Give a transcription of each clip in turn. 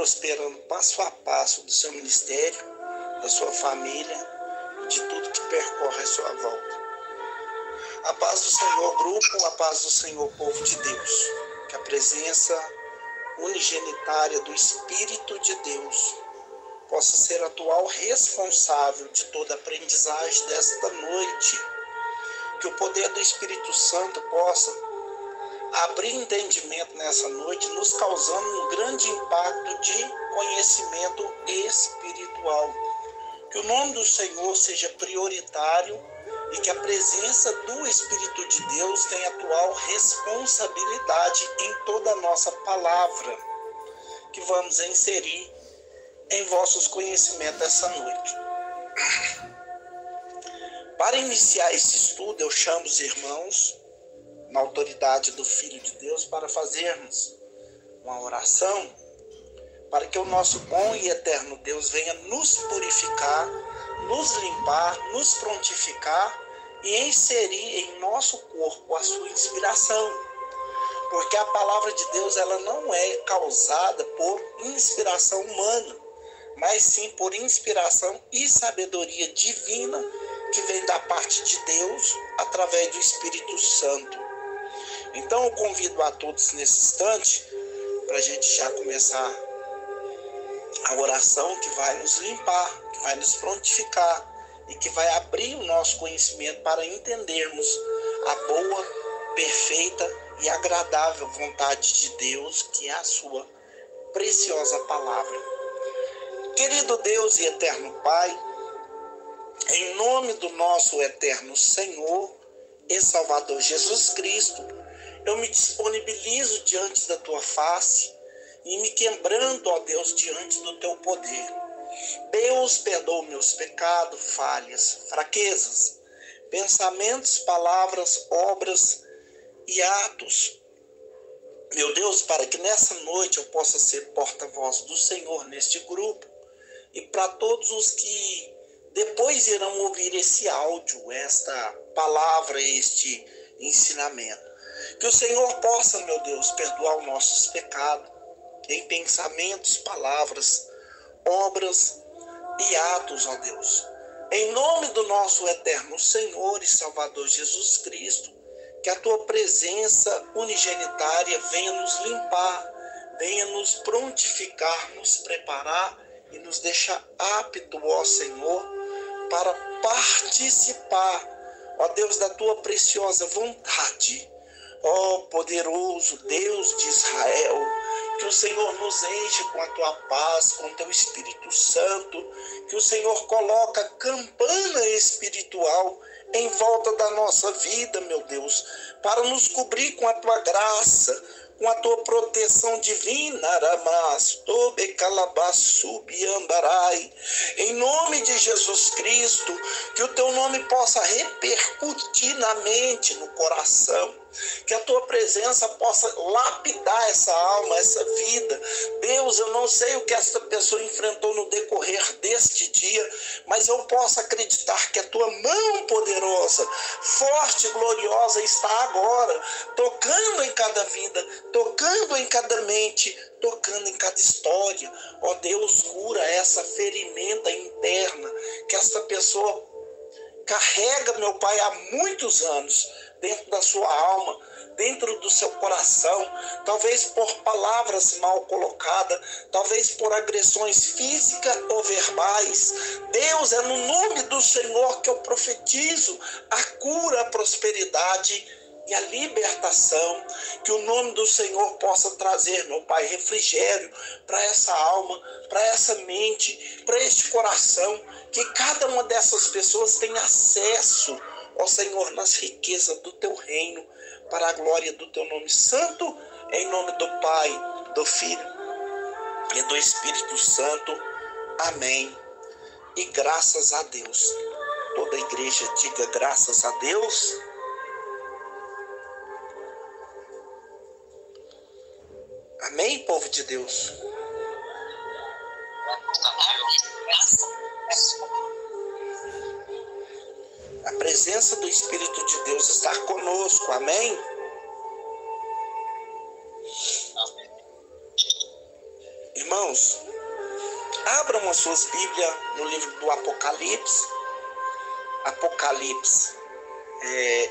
prosperando passo a passo do seu ministério, da sua família, de tudo que percorre a sua volta. A paz do Senhor, grupo, a paz do Senhor, povo de Deus. Que a presença unigenitária do Espírito de Deus possa ser atual responsável de toda a aprendizagem desta noite. Que o poder do Espírito Santo possa abrir entendimento nessa noite, nos causando um grande impacto de conhecimento espiritual. Que o nome do Senhor seja prioritário e que a presença do Espírito de Deus tenha atual responsabilidade em toda a nossa palavra que vamos inserir em vossos conhecimentos essa noite. Para iniciar esse estudo, eu chamo os irmãos, na autoridade do Filho de Deus, para fazermos uma oração, para que o nosso bom e eterno Deus venha nos purificar, nos limpar, nos prontificar e inserir em nosso corpo a sua inspiração. Porque a palavra de Deus, ela não é causada por inspiração humana, mas sim por inspiração e sabedoria divina que vem da parte de Deus através do Espírito Santo. Então eu convido a todos nesse instante para a gente já começar a oração que vai nos limpar, que vai nos prontificar e que vai abrir o nosso conhecimento para entendermos a boa, perfeita e agradável vontade de Deus, que é a sua preciosa palavra. Querido Deus e eterno Pai, em nome do nosso eterno Senhor e Salvador Jesus Cristo, eu me disponibilizo diante da tua face e me quebrando, ó Deus, diante do teu poder. Deus, perdoa meus pecados, falhas, fraquezas, pensamentos, palavras, obras e atos. Meu Deus, para que nessa noite eu possa ser porta-voz do Senhor neste grupo e para todos os que depois irão ouvir esse áudio, esta palavra, este ensinamento. Que o Senhor possa, meu Deus, perdoar os nossos pecados em pensamentos, palavras, obras e atos, ó Deus. Em nome do nosso eterno Senhor e Salvador Jesus Cristo, que a tua presença unigenitária venha nos limpar, venha nos prontificar, nos preparar e nos deixar apto, ó Senhor, para participar, ó Deus, da tua preciosa vontade. Ó poderoso Deus de Israel, que o Senhor nos enche com a tua paz, com o teu Espírito Santo, que o Senhor coloca campana espiritual em volta da nossa vida, meu Deus, para nos cobrir com a tua graça, com a tua proteção divina, em nome de Jesus Cristo, que o teu nome possa repercutir na mente, no coração, que a tua presença possa lapidar essa alma, essa vida. Deus, eu não sei o que esta pessoa enfrentou no decorrer deste dia, mas eu posso acreditar que a tua mão poderosa, forte e gloriosa está agora, tocando em cada vida, tocando em cada mente, tocando em cada história. Ó Deus, cura essa ferimenta interna que esta pessoa carrega, meu Pai, há muitos anos, dentro da sua alma, dentro do seu coração, talvez por palavras mal colocadas, talvez por agressões físicas ou verbais. Deus, é no nome do Senhor que eu profetizo a cura, a prosperidade e a libertação, que o nome do Senhor possa trazer, meu Pai, refrigério para essa alma, para essa mente, para este coração, que cada uma dessas pessoas tenha acesso, ó Senhor, nas riquezas do teu reino, para a glória do teu nome santo, em nome do Pai, do Filho e do Espírito Santo. Amém. E graças a Deus. Toda a igreja diga graças a Deus. Amém, povo de Deus? A presença do Espírito de Deus está conosco, amém? irmãos, abram as suas Bíblias no livro do Apocalipse. Apocalipse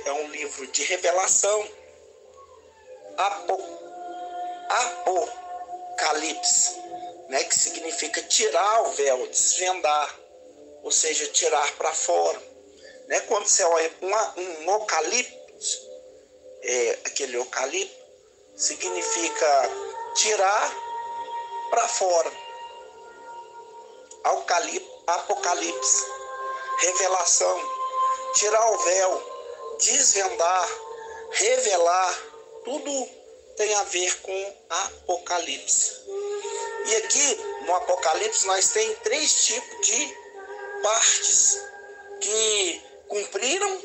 é um livro de revelação. Apocalipse, né, que significa tirar o véu, desvendar, ou seja, tirar para fora. Né? Quando você olha um eucalipto, aquele eucalipto significa tirar para fora. Apocalipse, revelação, tirar o véu, desvendar, revelar, tudo tem a ver com Apocalipse. E aqui no Apocalipse nós temos 3 tipos de partes que cumpriram,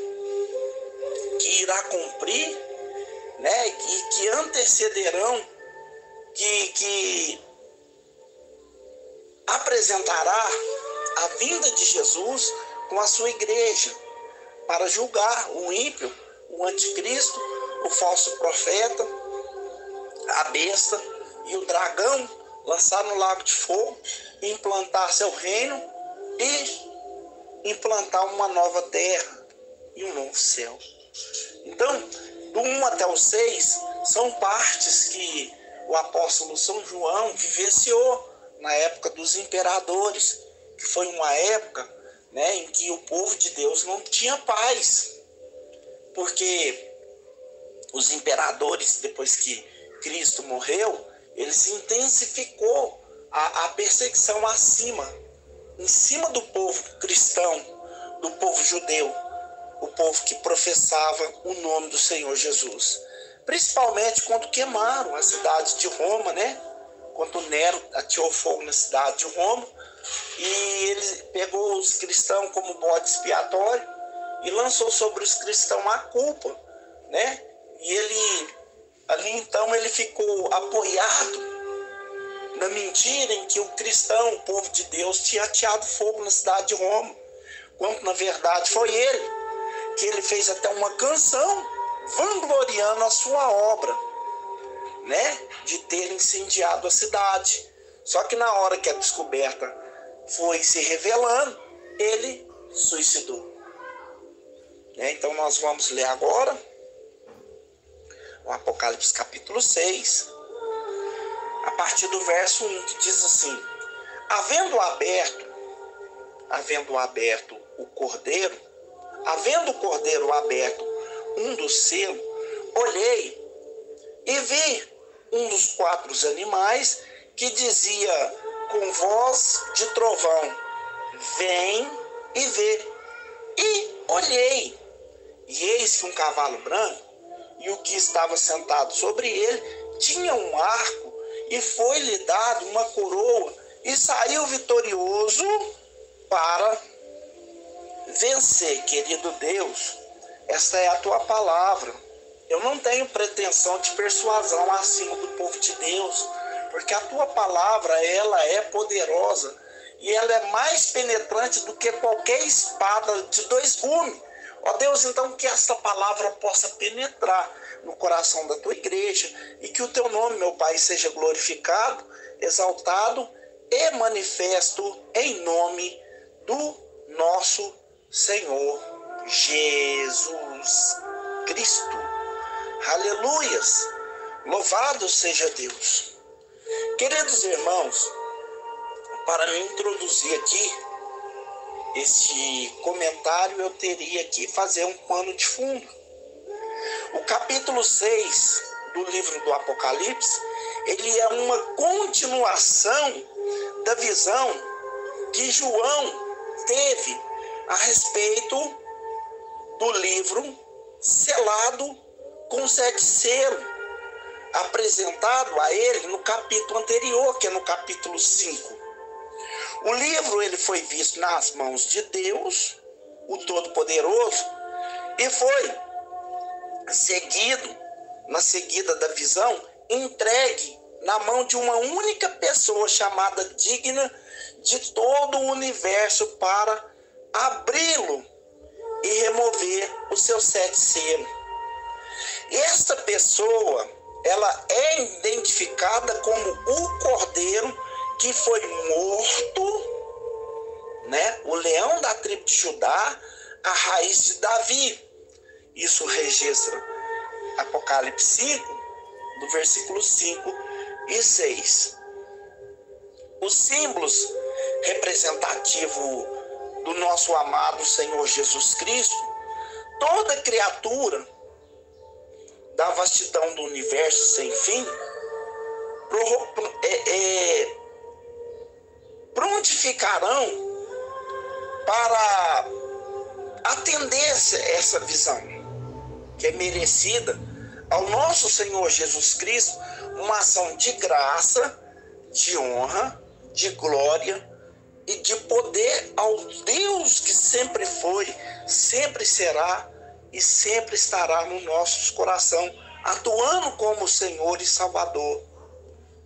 que irá cumprir, né, e que antecederão, que apresentará a vinda de Jesus com a sua igreja para julgar o ímpio, o anticristo, o falso profeta, a besta e o dragão, lançar no lago de fogo, implantar seu reino e implantar uma nova terra e um novo céu. Então, do 1 até o 6 são partes que o apóstolo São João vivenciou na época dos imperadores, que foi uma época, né, em que o povo de Deus não tinha paz, porque os imperadores, depois que Cristo morreu, eles intensificou a perseguição em cima do povo cristão, do povo judeu, o povo que professava o nome do Senhor Jesus. Principalmente quando queimaram a cidade de Roma, né? Quando Nero ateou fogo na cidade de Roma, e ele pegou os cristãos como bode expiatório e lançou sobre os cristãos a culpa, né? E ali então ele ficou apoiado na mentira em que o cristão, o povo de Deus, tinha ateado fogo na cidade de Roma, quando na verdade foi ele, que ele fez até uma canção vangloriando a sua obra, né, de ter incendiado a cidade. Só que na hora que a descoberta foi se revelando, ele suicidou. Né? Então nós vamos ler agora o Apocalipse capítulo 6, a partir do verso 1, que diz assim: havendo aberto o cordeiro, havendo o cordeiro aberto um dos selos, olhei e vi um dos 4 animais que dizia com voz de trovão: vem e vê. E olhei, e eis que um cavalo branco, e o que estava sentado sobre ele tinha um arco, e foi-lhe dado uma coroa, e saiu vitorioso para vencer. Querido Deus, esta é a tua palavra. Eu não tenho pretensão de persuasão acima do povo de Deus, porque a tua palavra, ela é poderosa e ela é mais penetrante do que qualquer espada de 2 gumes. Ó Deus, então que esta palavra possa penetrar no coração da tua igreja e que o teu nome, meu Pai, seja glorificado, exaltado e manifesto em nome do nosso Senhor Jesus Cristo. Aleluias! Louvado seja Deus! Queridos irmãos, para me introduzir aqui este comentário, eu teria que fazer um pano de fundo. O capítulo 6 do livro do Apocalipse, ele é uma continuação da visão que João teve a respeito do livro selado com 7 selos, apresentado a ele no capítulo anterior, que é no capítulo 5. O livro ele foi visto nas mãos de Deus, o Todo-Poderoso, e foi seguido, na seguida da visão, entregue na mão de uma única pessoa chamada digna de todo o universo para abri-lo e remover os seus 7 selos. Esta pessoa, ela é identificada como o Cordeiro que foi morto, né? O leão da tribo de Judá, a raiz de Davi. Isso registra Apocalipse 5, do versículo 5 e 6. Os símbolos representativos do nosso amado Senhor Jesus Cristo, toda criatura da vastidão do universo sem fim, prontificarão para atender essa visão, que é merecida ao nosso Senhor Jesus Cristo, uma ação de graça, de honra, de glória e de poder ao Deus que sempre foi, sempre será e sempre estará no nosso coração, atuando como Senhor e Salvador,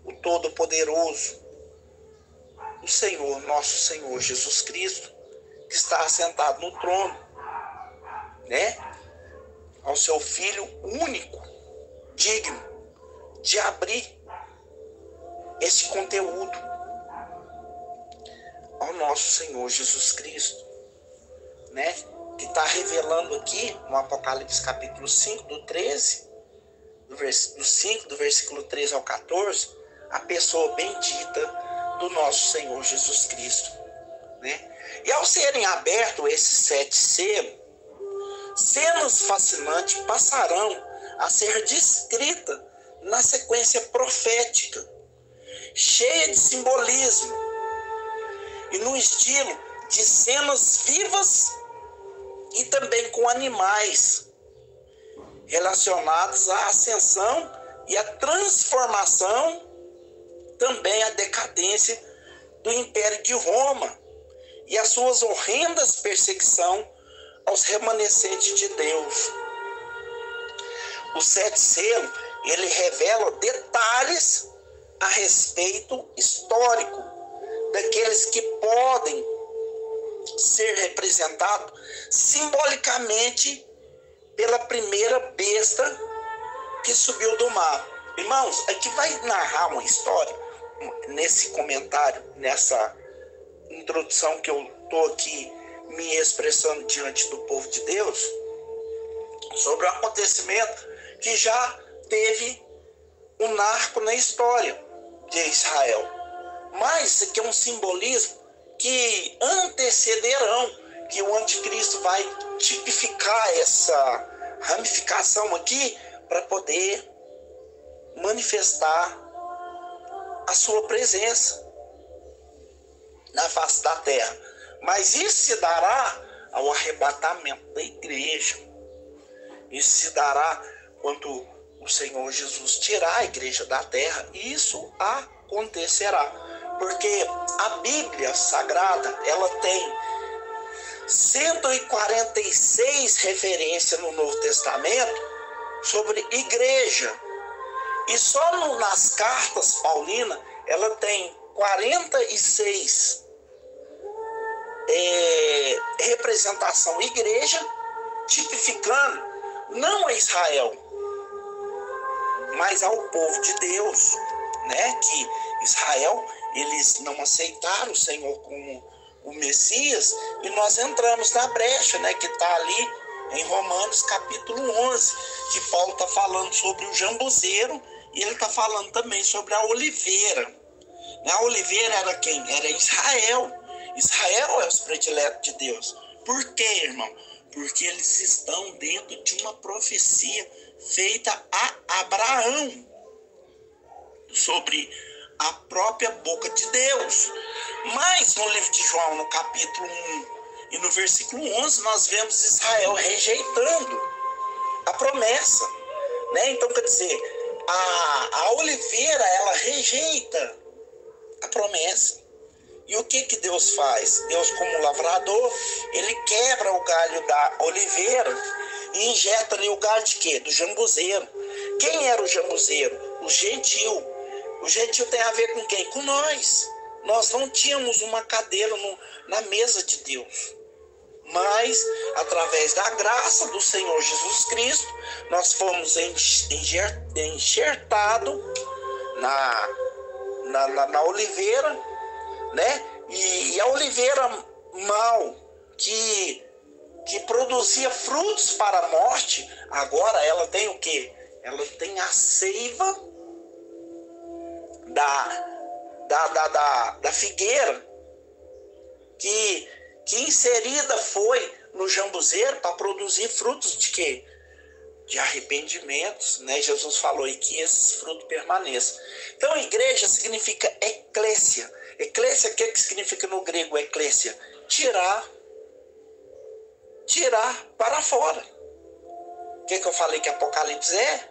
o Todo-Poderoso, o Senhor, nosso Senhor Jesus Cristo, que está assentado no trono, né? Ao seu Filho único, digno de abrir esse conteúdo ao nosso Senhor Jesus Cristo, né? Que está revelando aqui no Apocalipse capítulo 5, do 13, do versículo 13 ao 14, a pessoa bendita do nosso Senhor Jesus Cristo, né? E ao serem abertos esses 7 selos, cenas fascinantes passarão a ser descritas na sequência profética, cheia de simbolismo e no estilo de cenas vivas e também com animais relacionados à ascensão e à transformação, também à decadência do Império de Roma e as suas horrendas perseguições aos remanescentes de Deus. O 7 selos, ele revela detalhes a respeito histórico daqueles que podem ser representados simbolicamente pela primeira besta que subiu do mar. Irmãos, aqui vai narrar uma história, nesse comentário, nessa introdução que eu estou aqui me expressando diante do povo de Deus, sobre o acontecimento que já teve um marco na história de Israel. Mas isso aqui é um simbolismo que antecederão, que o anticristo vai tipificar essa ramificação aqui para poder manifestar a sua presença na face da terra. Mas isso se dará ao arrebatamento da igreja. Isso se dará quando o Senhor Jesus tirar a igreja da terra. Isso acontecerá. Porque a Bíblia Sagrada, ela tem 146 referências no Novo Testamento sobre igreja. E só nas cartas paulinas, ela tem 46 representação igreja, tipificando não a Israel, mas ao povo de Deus, né? Que Israel, eles não aceitaram o Senhor como o Messias, e nós entramos na brecha, né? Que está ali em Romanos capítulo 11, que Paulo está falando sobre o jambuzeiro, e ele está falando também sobre a oliveira. A oliveira era quem? Era Israel. Israel é os prediletos de Deus. Por quê, irmão? Porque eles estão dentro de uma profecia feita a Abraão sobre a própria boca de Deus. Mas no livro de João, no capítulo 1 e no versículo 11, nós vemos Israel rejeitando a promessa, né? Então, quer dizer, a oliveira, ela rejeita a promessa. E o que Deus faz? Deus, como lavrador, ele quebra o galho da oliveira e injeta ali o galho de quê? Do jambuzeiro. Quem era o jambuzeiro? O gentil. O gentil tem a ver com quem? Com nós. Nós não tínhamos uma cadeira na mesa de Deus. Mas, através da graça do Senhor Jesus Cristo, nós fomos enxertados na oliveira, né? E a oliveira mal que produzia frutos para a morte, agora ela tem o quê? Ela tem a seiva da figueira que inserida foi no jambuzeiro para produzir frutos de quê? De arrependimentos, né? Jesus falou aí que esses frutos permaneçam. Então, igreja significa eclésia. Eclésia, o que significa no grego eclésia? Tirar para fora. O que eu falei que Apocalipse é?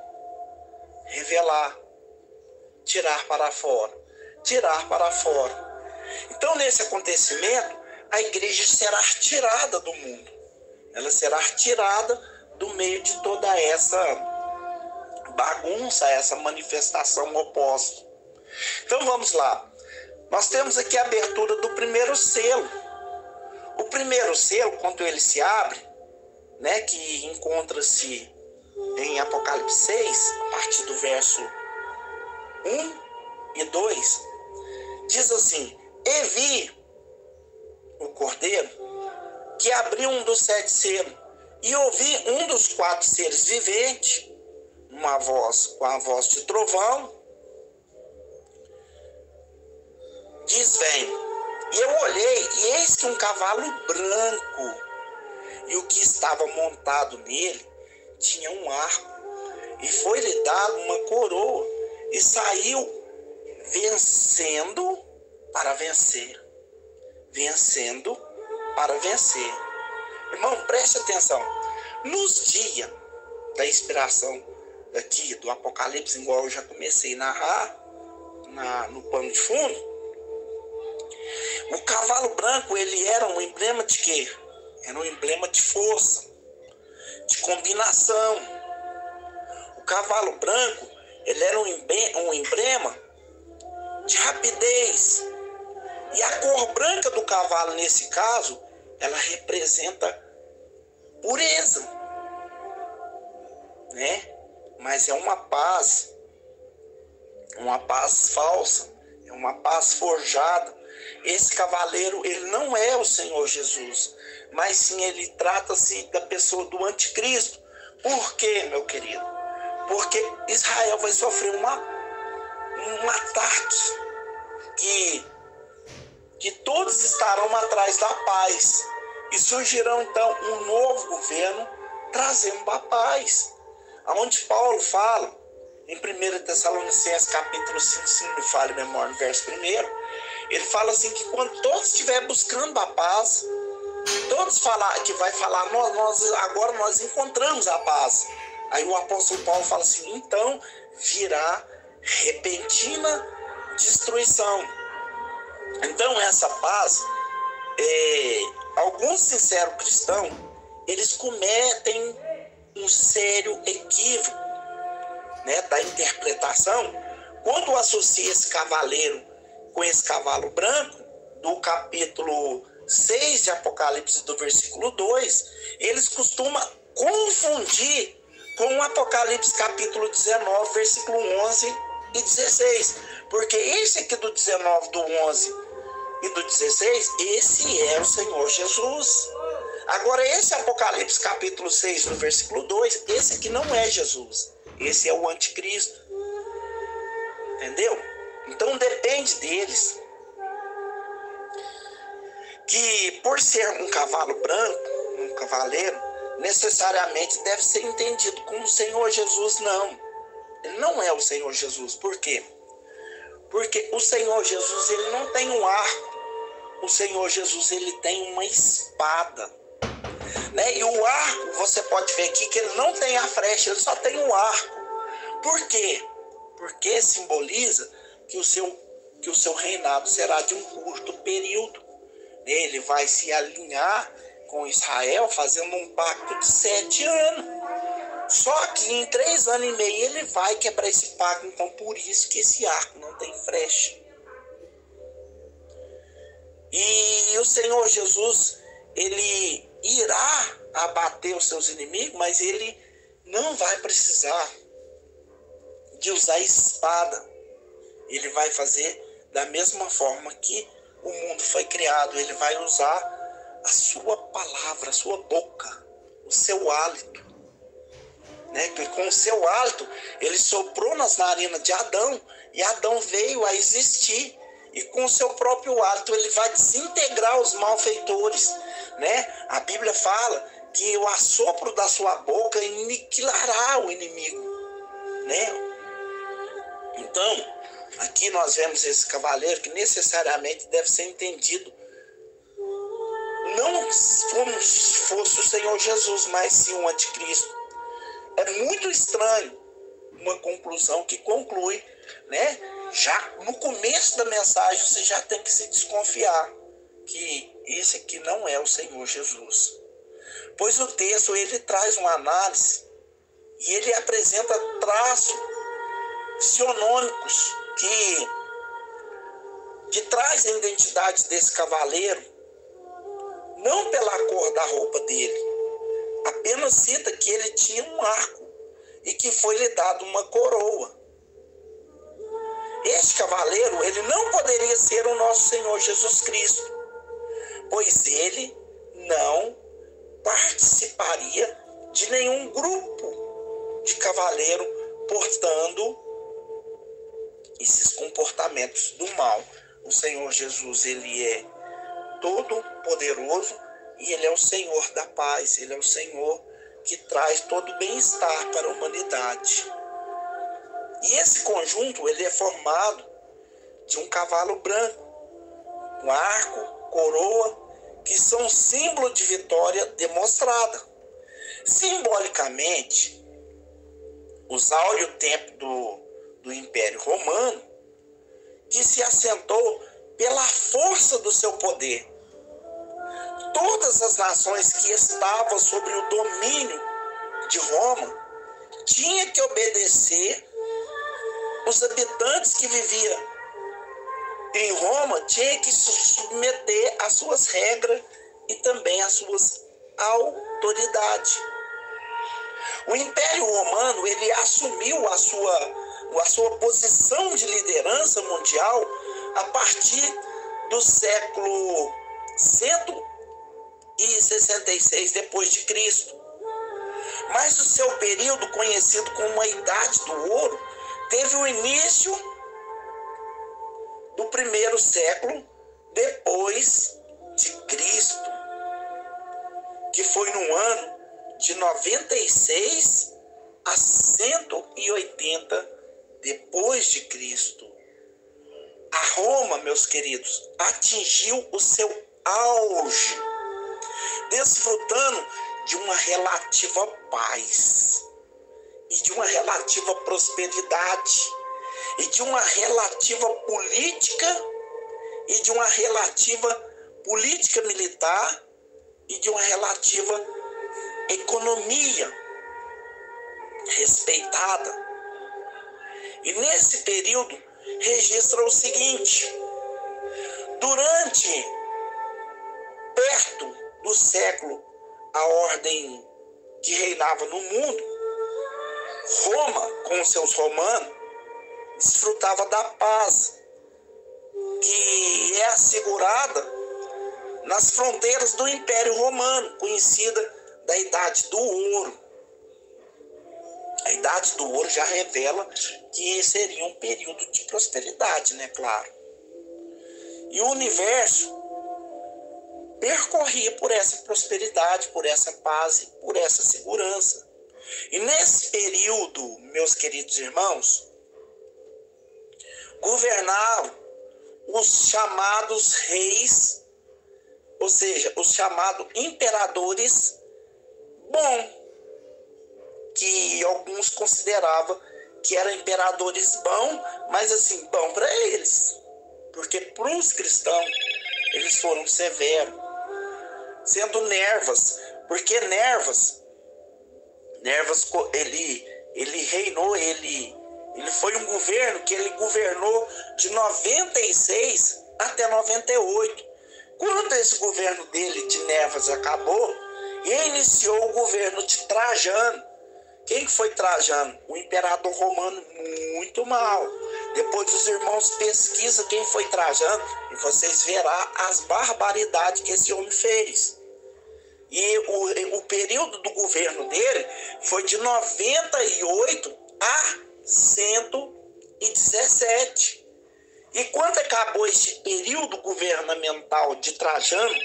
Revelar. Tirar para fora. Tirar para fora. Então, nesse acontecimento, a igreja será tirada do mundo. Ela será tirada do meio de toda essa bagunça, essa manifestação oposta. Então, vamos lá. Nós temos aqui a abertura do primeiro selo. O primeiro selo, quando ele se abre, né, que encontra-se em Apocalipse 6, a partir do verso 1 e 2, diz assim: E vi o cordeiro que abriu um dos 7 selos, e ouvi um dos 4 seres viventes, uma voz com a voz de trovão, diz: Vem. E eu olhei, e eis que um cavalo branco, e o que estava montado nele tinha um arco, e foi-lhe dado uma coroa, e saiu vencendo para vencer. Vencendo para vencer. Irmão, preste atenção. Nos dias da inspiração aqui do Apocalipse, igual eu já comecei a narrar no pano de fundo, o cavalo branco, ele era um emblema de quê? Era um emblema de força, de combinação. O cavalo branco, ele era um emblema de rapidez. E a cor branca do cavalo, nesse caso, ela representa pureza, né? Mas é uma paz falsa, é uma paz forjada. Esse cavaleiro, ele não é o Senhor Jesus, mas sim ele trata-se da pessoa do anticristo. Por quê, meu querido? Porque Israel vai sofrer um ataque que todos estarão atrás da paz, e surgirão então um novo governo trazendo a paz. Aonde Paulo fala em 1 Tessalonicenses capítulo 5, se não me falha a memória, no verso 1, ele fala assim que quando todos estiverem buscando a paz, todos que vai falar, agora nós encontramos a paz. Aí o apóstolo Paulo fala assim: então virá repentina destruição. Então essa paz, alguns sinceros cristãos, eles cometem um sério equívoco, né, da interpretação quando associa esse cavaleiro com esse cavalo branco, do capítulo 6 de Apocalipse, do versículo 2, eles costumam confundir com o Apocalipse capítulo 19, versículo 11 e 16, porque esse aqui do 19, do 11 e do 16, esse é o Senhor Jesus. Agora esse Apocalipse capítulo 6, no versículo 2, esse aqui não é Jesus, esse é o anticristo. Entendeu? Então depende deles. Que por ser um cavalo branco, um cavaleiro, necessariamente deve ser entendido como o Senhor Jesus. Não. Ele não é o Senhor Jesus. Por quê? Porque o Senhor Jesus, ele não tem um arco. O Senhor Jesus, ele tem uma espada, né? E o arco, você pode ver aqui que ele não tem a flecha, ele só tem um arco. Por quê? Porque simboliza que o seu reinado será de um curto período. Ele vai se alinhar com Israel, fazendo um pacto de 7 anos. Só que em 3 anos e meio ele vai quebrar esse pacto. Então por isso que esse arco não tem flecha. E o Senhor Jesus, ele irá abater os seus inimigos, mas ele não vai precisar de usar espada. Ele vai fazer da mesma forma que o mundo foi criado. Ele vai usar a sua palavra, a sua boca, o seu hálito, né? Que com o seu hálito ele soprou nas narinas de Adão e Adão veio a existir. E com o seu próprio hálito ele vai desintegrar os malfeitores, né? A Bíblia fala que o assopro da sua boca aniquilará o inimigo, né? Então, aqui nós vemos esse cavaleiro que necessariamente deve ser entendido não como se fosse o Senhor Jesus, mas sim o anticristo. É muito estranho uma conclusão que conclui, né? Já no começo da mensagem você já tem que se desconfiar que esse aqui não é o Senhor Jesus. Pois o texto ele traz uma análise e ele apresenta traços sionômicos que traz a identidade desse cavaleiro, não pela cor da roupa dele, apenas cita que ele tinha um arco e que foi-lhe dado uma coroa. Este cavaleiro, ele não poderia ser o nosso Senhor Jesus Cristo, pois ele não participaria de nenhum grupo de cavaleiro portando esses comportamentos do mal. O Senhor Jesus, ele é todo poderoso e ele é o Senhor da paz, ele é o Senhor que traz todo bem-estar para a humanidade. E esse conjunto ele é formado de um cavalo branco, um arco, coroa, que são símbolo de vitória demonstrada. Simbolicamente, os áureo tempo do Império Romano, que se assentou pela força do seu poder. Todas as nações que estavam sobre o domínio de Roma tinham que obedecer. Os habitantes que viviam em Roma tinham que se submeter às suas regras e também às suas autoridades. O Império Romano ele assumiu a sua posição de liderança mundial a partir do século 166 depois de Cristo. Mas o seu período, conhecido como a Idade do Ouro, teve o início do primeiro século depois de Cristo, que foi no ano de 96 a 180 depois de Cristo. A Roma, meus queridos, atingiu o seu auge, desfrutando de uma relativa paz e de uma relativa prosperidade e de uma relativa política e de uma relativa política militar e de uma relativa economia respeitada. E nesse período registra o seguinte: perto do século, a ordem que reinava no mundo, Roma, com seus romanos, desfrutava da paz que é assegurada nas fronteiras do Império Romano, conhecida da Idade do Ouro. A Idade do Ouro já revela que seria um período de prosperidade, né? Claro. E o universo percorria por essa prosperidade, por essa paz e por essa segurança. E nesse período, meus queridos irmãos, governaram os chamados reis, ou seja, os chamados imperadores bons, que alguns consideravam que eram imperadores bons, mas assim, bom para eles, porque para os cristãos eles foram severos, sendo Nervas, porque Nervas ele reinou, ele foi um governo que ele governou de 96 até 98. Quando esse governo dele de Nervas acabou, ele iniciou o governo de Trajano. Quem foi Trajano? O imperador romano muito mau, Depois os irmãos pesquisam quem foi Trajano e vocês verão as barbaridades que esse homem fez. E o período do governo dele foi de 98 a 117. E quando acabou esse período governamental de Trajano,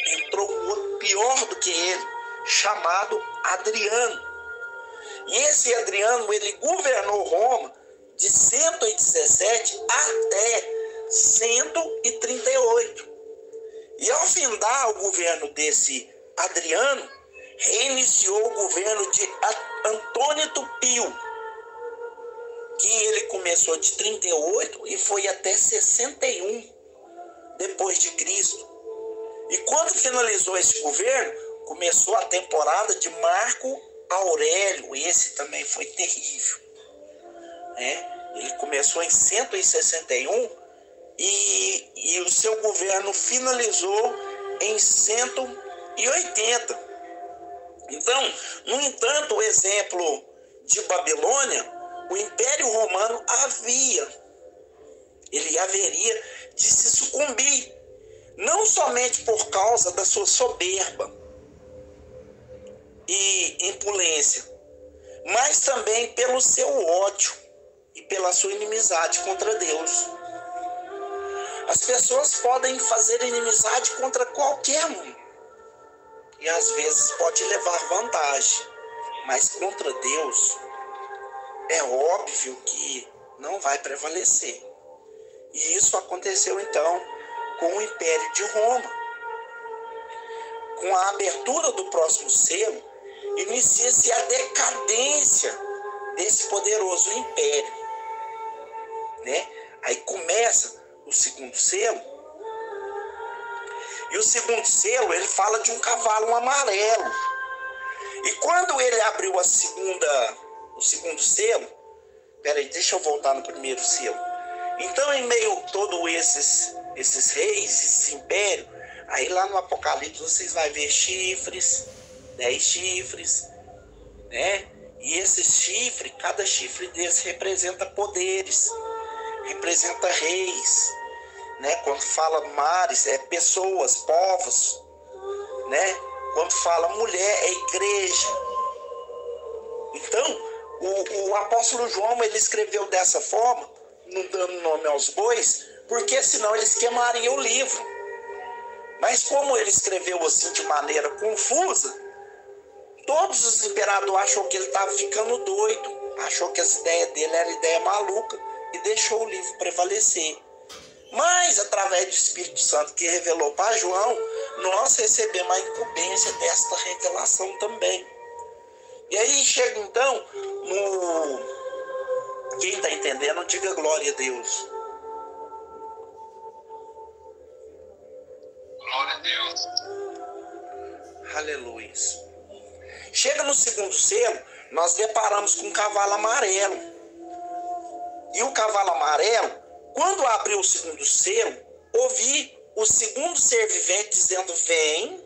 entrou um outro pior do que ele, chamado Adriano. E esse Adriano, ele governou Roma de 117 até 138. E ao findar o governo desse Adriano, reiniciou o governo de Antônio Pio, que ele começou de 38 e foi até 61 depois de Cristo. E quando finalizou esse governo, começou a temporada de Marco Aurélio. Esse também foi terrível, né? Ele começou em 161 e o seu governo finalizou em 180. Então, no entanto, o exemplo de Babilônia, o Império Romano haveria de se sucumbir, não somente por causa da sua soberba e impulência, mas também pelo seu ódio e pela sua inimizade contra Deus. As pessoas podem fazer inimizade contra qualquer um, e às vezes pode levar vantagem, mas contra Deus é óbvio que não vai prevalecer. E isso aconteceu então com o Império de Roma. Com a abertura do próximo selo, inicia-se a decadência desse poderoso império, né? Aí começa o segundo selo. E o segundo selo, ele fala de um cavalo amarelo. E quando ele abriu o segundo selo, peraí, deixa eu voltar no primeiro selo. Então, em meio a todos esses reis, esses impérios, aí lá no Apocalipse vocês vão ver chifres, 10 chifres, né? E esses chifres, cada chifre deles representa poderes, representa reis, né? Quando fala mares, é pessoas, povos, né? Quando fala mulher, é igreja. Então, o apóstolo João, ele escreveu dessa forma, não dando nome aos bois, porque senão eles queimariam o livro. Mas como ele escreveu assim de maneira confusa, todos os imperadores achou que ele estava ficando doido, achou que as ideias dele eram ideia maluca e deixou o livro prevalecer. Mas através do Espírito Santo que revelou para João, nós recebemos a incumbência desta revelação também. E aí chega então no... Quem está entendendo, diga glória a Deus. Glória a Deus. Aleluia. Chega no segundo selo, nós deparamos com um cavalo amarelo. E o cavalo amarelo, quando abriu o segundo selo, ouvi o segundo ser vivente dizendo: vem.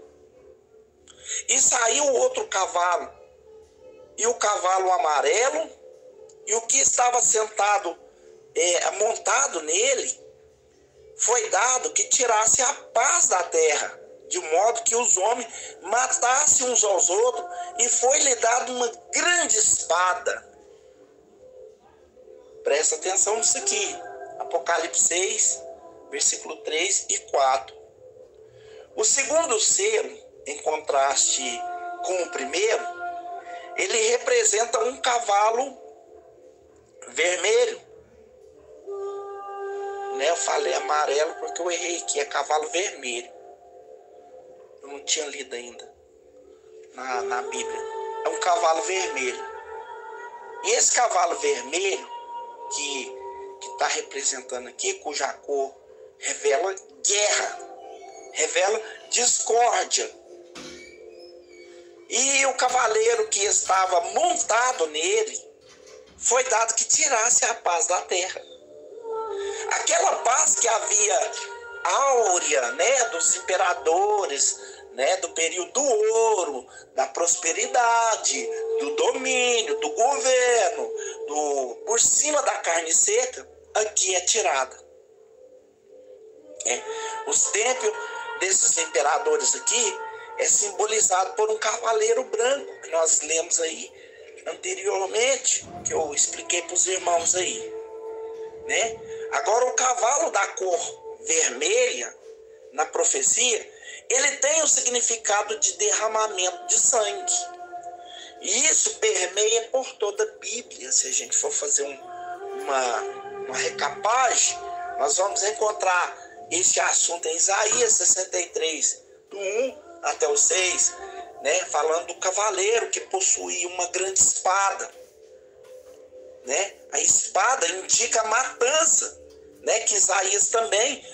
E saiu outro cavalo. E o cavalo amarelo, e o que estava sentado, montado nele, foi dado que tirasse a paz da terra, de modo que os homens matassem uns aos outros, e foi-lhe dado uma grande espada. Presta atenção nisso aqui. Apocalipse 6, versículo 3 e 4. O segundo selo, em contraste com o primeiro, ele representa um cavalo vermelho. Né? Eu falei amarelo porque eu errei aqui, é cavalo vermelho. Eu não tinha lido ainda na Bíblia. É um cavalo vermelho. E esse cavalo vermelho que está representando aqui, cuja cor revela guerra, revela discórdia. E o cavaleiro que estava montado nele, foi dado que tirasse a paz da terra. Aquela paz que havia áurea, né, dos imperadores, né, do período do ouro, da prosperidade, do domínio, do governo, por cima da carne seca, aqui é tirada. Os templos desses imperadores aqui é simbolizado por um cavaleiro branco, que nós lemos aí anteriormente, que eu expliquei para os irmãos aí, né? Agora, o cavalo da cor vermelha, na profecia, ele tem o significado de derramamento de sangue. E isso permeia por toda a Bíblia. Se a gente for fazer uma recapagem, nós vamos encontrar esse assunto em Isaías 63, do 1 até o 6, né? Falando do cavaleiro que possuía uma grande espada, né? A espada indica a matança, né? Que Isaías também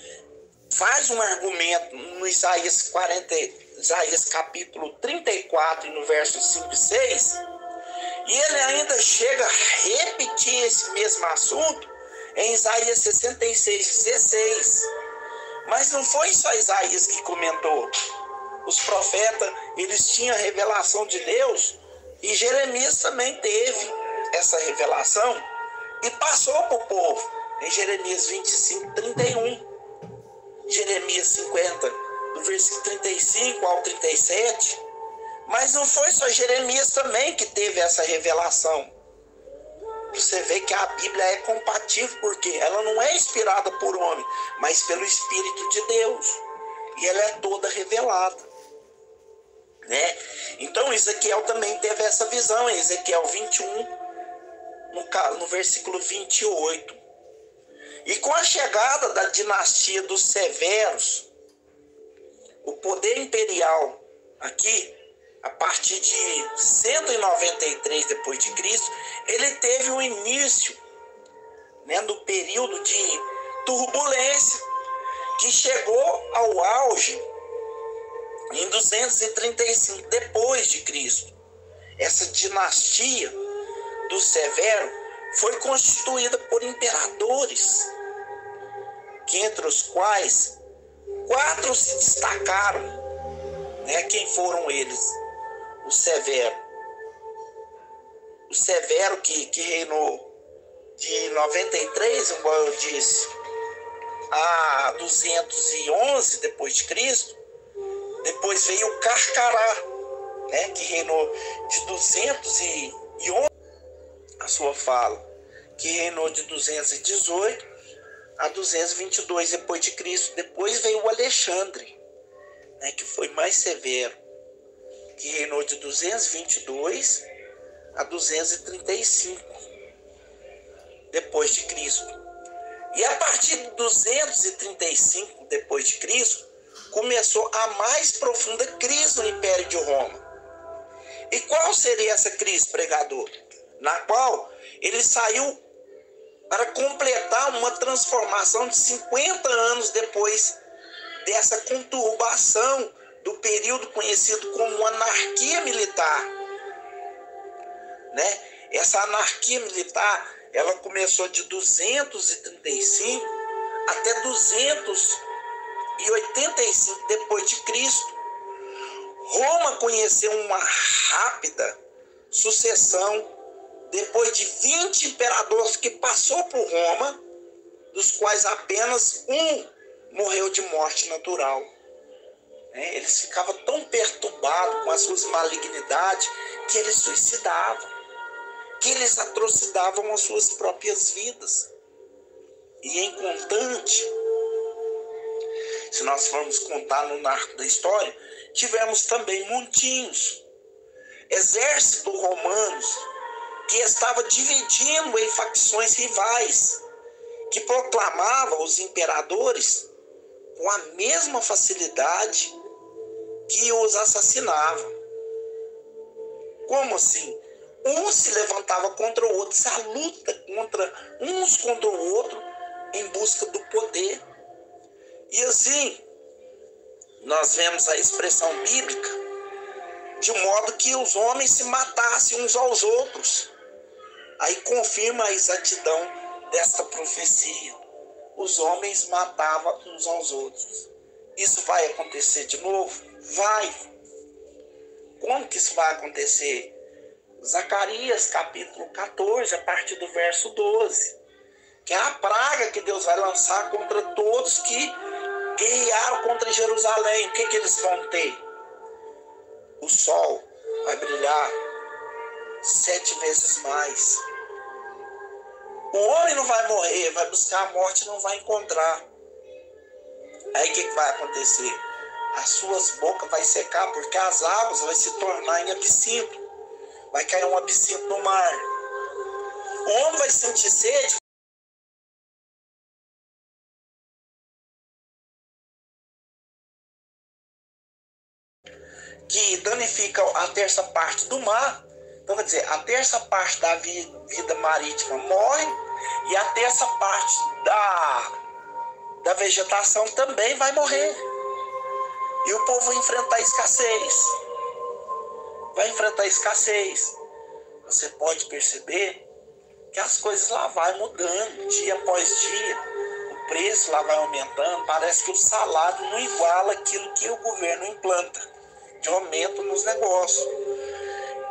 faz um argumento no Isaías capítulo 34, no verso 5 e 6, e ele ainda chega a repetir esse mesmo assunto em Isaías 66, 16. Mas não foi só Isaías que comentou. Os profetas, eles tinham a revelação de Deus, e Jeremias também teve essa revelação e passou para o povo em Jeremias 25, 31. Jeremias 50, do versículo 35 ao 37. Mas não foi só Jeremias também que teve essa revelação. Você vê que a Bíblia é compatível, porque ela não é inspirada por homem, mas pelo Espírito de Deus. E ela é toda revelada, né? Então Ezequiel também teve essa visão, em Ezequiel 21, no versículo 28. E com a chegada da dinastia dos Severos, o poder imperial aqui, a partir de 193 depois de Cristo, ele teve um início, né, no período de turbulência, que chegou ao auge em 235 depois de Cristo. Essa dinastia do Severo foi constituída por imperadores, que entre os quais 4 se destacaram, né? Quem foram eles? O Severo. O Severo que reinou de 93, como eu disse, a 211 depois de Cristo. Depois veio o Carcará, né? Que reinou de 211, a sua fala, que reinou de 218 a 222 depois de Cristo. Depois veio o Alexandre, né, que foi mais severo, que reinou de 222 a 235 depois de Cristo. E a partir de 235 depois de Cristo, começou a mais profunda crise no Império de Roma. E qual seria essa crise, pregador? Na qual ele saiu para completar uma transformação de 50 anos depois dessa conturbação do período conhecido como anarquia militar, né? Essa anarquia militar, ela começou de 235 até 285 depois de Cristo. Roma conheceu uma rápida sucessão depois de 20 imperadores que passou por Roma, dos quais apenas um morreu de morte natural. Eles ficavam tão perturbados com as suas malignidades que eles suicidavam, que eles atrocidavam as suas próprias vidas. E em contante, se nós formos contar no arco da história, tivemos também montinhos, exércitos romanos, que estava dividindo em facções rivais, que proclamavam os imperadores com a mesma facilidade que os assassinavam. Como assim? Um se levantava contra o outro, essa luta uns contra o outro em busca do poder. E assim, nós vemos a expressão bíblica, de modo que os homens se matassem uns aos outros. Aí confirma a exatidão desta profecia. Os homens matavam uns aos outros. Isso vai acontecer de novo? Vai. Como que isso vai acontecer? Zacarias capítulo 14, a partir do verso 12. que é a praga que Deus vai lançar contra todos que guerrearam contra Jerusalém. O que eles vão ter? O sol vai brilhar 7 vezes mais. O homem não vai morrer, vai buscar a morte e não vai encontrar. Aí o que vai acontecer? As suas bocas vai secar, porque as águas vão se tornar em absinto. Vai cair um absinto no mar. O homem vai sentir sede. Que danifica a terça parte do mar. Então, quer dizer, a terça parte da vida marítima morre e a terça parte da vegetação também vai morrer. E o povo vai enfrentar escassez. Vai enfrentar escassez. Você pode perceber que as coisas lá vai mudando, dia após dia. O preço lá vai aumentando. Parece que o salário não iguala aquilo que o governo implanta de aumento nos negócios.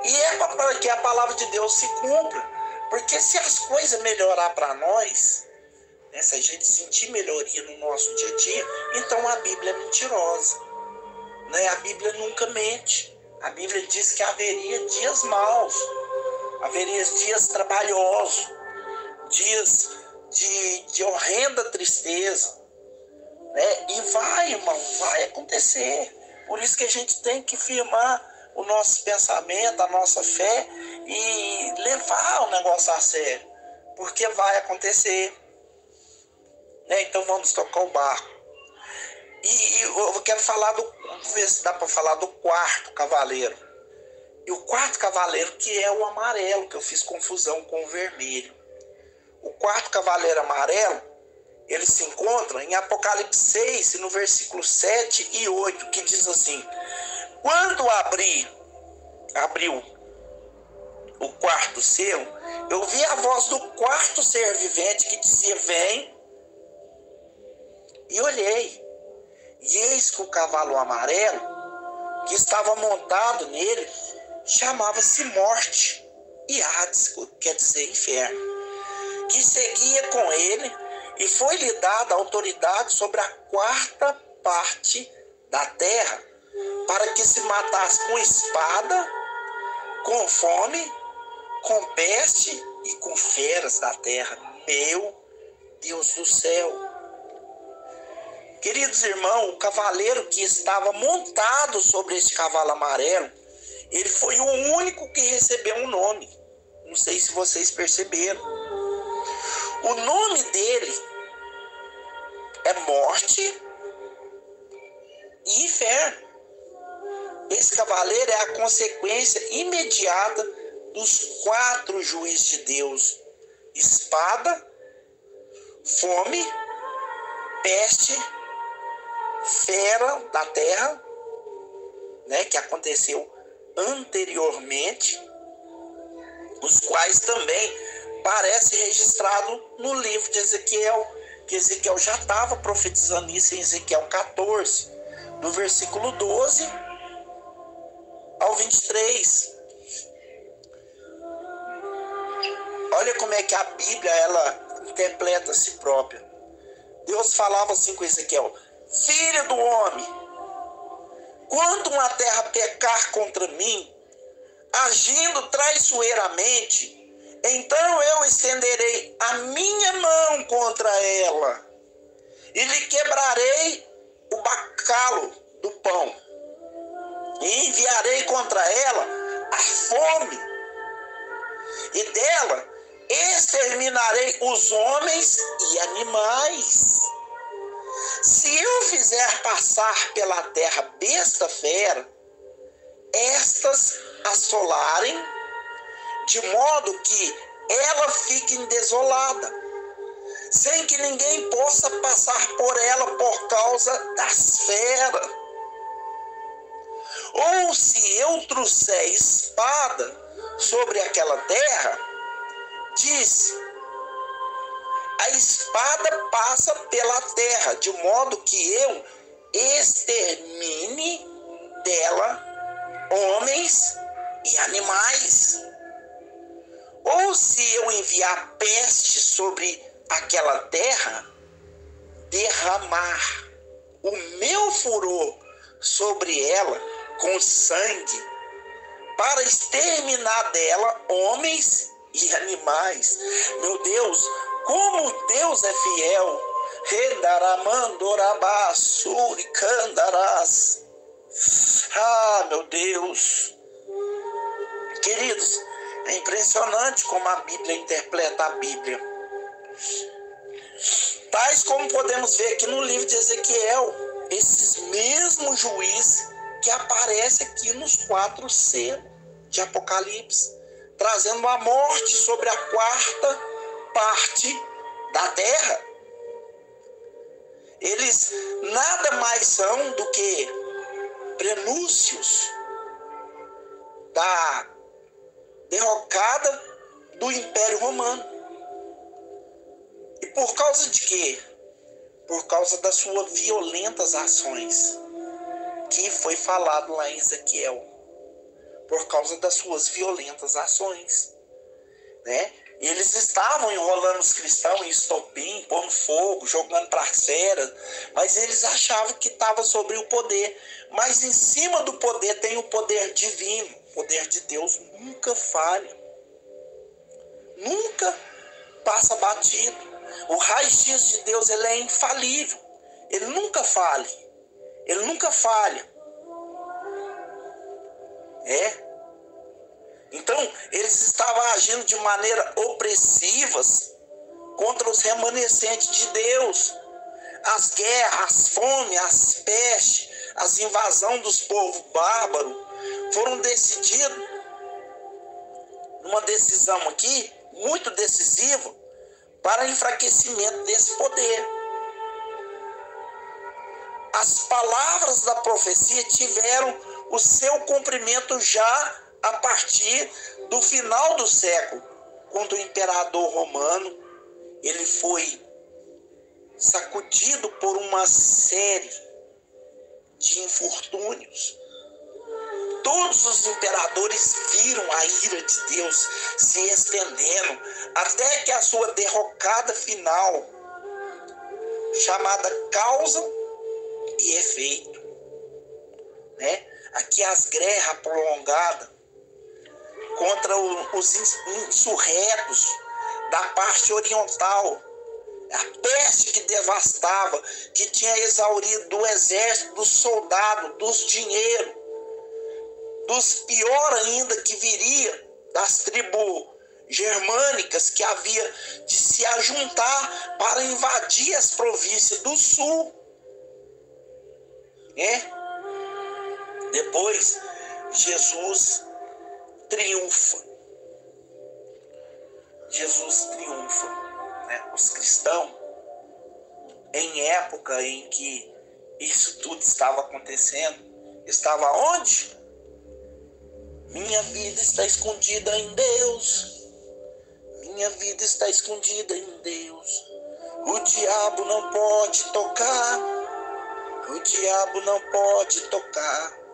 E é para que a palavra de Deus se cumpra. Porque se as coisas melhorar para nós, né, se a gente sentir melhoria no nosso dia a dia, então a Bíblia é mentirosa. Né? A Bíblia nunca mente. A Bíblia diz que haveria dias maus, haveria dias trabalhosos, dias de horrenda tristeza. Né? E vai, irmão, vai acontecer. Por isso que a gente tem que firmar o nosso pensamento, a nossa fé e levar o negócio a sério, porque vai acontecer. Né? Então vamos tocar o barco. E eu quero falar ver se dá para falar do quarto cavaleiro. E o quarto cavaleiro, que é o amarelo, que eu fiz confusão com o vermelho. O quarto cavaleiro amarelo, ele se encontra em Apocalipse 6, no versículo 7 e 8, que diz assim: quando abriu o quarto selo, eu vi a voz do quarto ser vivente que dizia: vem. E olhei, e eis que o cavalo amarelo, que estava montado nele, chamava-se Morte, e Hades, quer dizer inferno, que seguia com ele, e foi-lhe dada autoridade sobre a quarta parte da terra, para que se matasse com espada, com fome, com peste e com feras da terra. Meu Deus do céu! Queridos irmãos, o cavaleiro que estava montado sobre este cavalo amarelo, ele foi o único que recebeu um nome. Não sei se vocês perceberam. O nome dele é Morte e Inferno. Esse cavaleiro é a consequência imediata dos 4 juízes de Deus: espada, fome, peste, fera da terra, né, que aconteceu anteriormente, os quais também parece registrado no livro de Ezequiel, que Ezequiel já estava profetizando isso em Ezequiel 14, do versículo 12 ao 23. Olha como é que a Bíblia ela interpreta a si própria. Deus falava assim com Ezequiel: filho do homem, quando uma terra pecar contra mim, agindo traiçoeiramente, então eu estenderei a minha mão contra ela e lhe quebrarei o bacalo do pão e enviarei contra ela a fome, e dela exterminarei os homens e animais. Se eu fizer passar pela terra besta fera, estas assolarem, de modo que ela fique desolada, sem que ninguém possa passar por ela por causa das feras. Ou se eu trouxer espada sobre aquela terra, disse: a espada passa pela terra, de modo que eu extermine dela homens e animais. Ou se eu enviar peste sobre aquela terra, derramar o meu furor sobre ela com sangue, para exterminar dela homens e animais. Meu Deus, como Deus é fiel. Ah, meu Deus. Queridos, é impressionante como a Bíblia interpreta a Bíblia. Tais como podemos ver aqui no livro de Ezequiel, esses mesmos juízes que aparecem aqui nos 4 selos de Apocalipse, trazendo a morte sobre a 4ª parte da terra. Eles nada mais são do que prenúncios da derrocada do Império Romano. E por causa de quê? Por causa das suas violentas ações, que foi falado lá em Ezequiel. Por causa das suas violentas ações, né? Eles estavam enrolando os cristãos em estopim, pondo fogo, jogando praxeras, mas eles achavam que estava sobre o poder. Mas em cima do poder tem o poder divino. O poder de Deus nunca falha, nunca passa batido. O raio-x de Deus, ele é infalível, ele nunca falha, ele nunca falha. Então, eles estavam agindo de maneira opressivas contra os remanescentes de Deus. As guerras, as fomes, as pestes, as invasões dos povos bárbaros foram decididas numa decisão aqui, muito decisiva, para enfraquecimento desse poder. As palavras da profecia tiveram o seu cumprimento já a partir do final do século, quando o imperador romano ele foi sacudido por uma série de infortúnios. Todos os imperadores viram a ira de Deus se estendendo até que a sua derrocada final, chamada causa e efeito, né? Aqui as guerras prolongadas contra os insurretos da parte oriental, a peste que devastava, que tinha exaurido do exército, dos soldados, dos dinheiros, dos pior ainda que viria das tribos germânicas que havia de se ajuntar para invadir as províncias do sul. Depois, Jesus triunfa. Jesus triunfa. Os cristãos, em época em que isso tudo estava acontecendo, estava onde? Minha vida está escondida em Deus. Minha vida está escondida em Deus. O diabo não pode tocar. O diabo não pode tocar.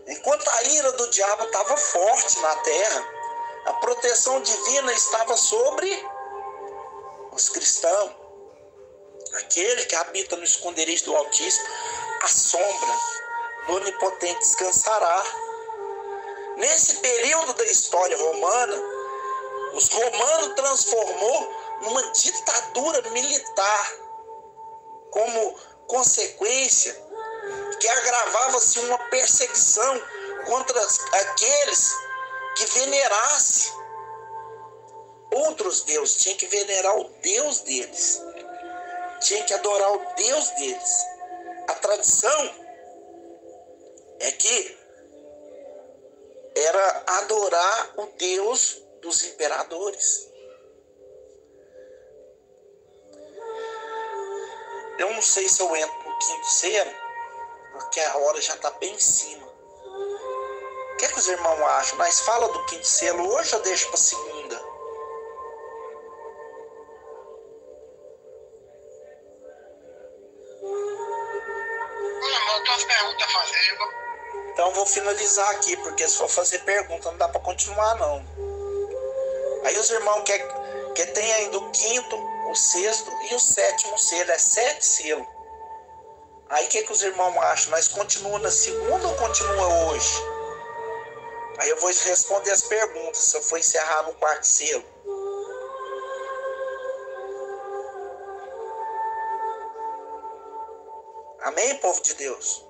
Enquanto a ira do diabo estava forte na terra, a proteção divina estava sobre os cristãos. Aquele que habita no esconderijo do Altíssimo, a sombra do Onipotente descansará. Nesse período da história romana, os romanos transformou numa ditadura militar, como consequência que agravava-se uma perseguição contra aqueles que venerassem outros deuses. Tinha que venerar o Deus deles, tinha que adorar o Deus deles. A tradição é que era adorar o Deus dos imperadores. Eu não sei se eu entro no 5º selo, porque a hora já está bem em cima. O que é que os irmãos acham? Mas fala do 5º selo hoje ou deixa para segunda? Eu tenho umas perguntas a fazer. Então vou finalizar aqui, porque se for fazer pergunta não dá para continuar não. Aí os irmãos que tem aí do 5º, o sexto e o sétimo selo. É 7 selos. Aí o que os irmãos acham? Nós continuamos na segunda ou continua hoje? Aí eu vou responder as perguntas, se eu for encerrar no quarto selo. Amém, povo de Deus?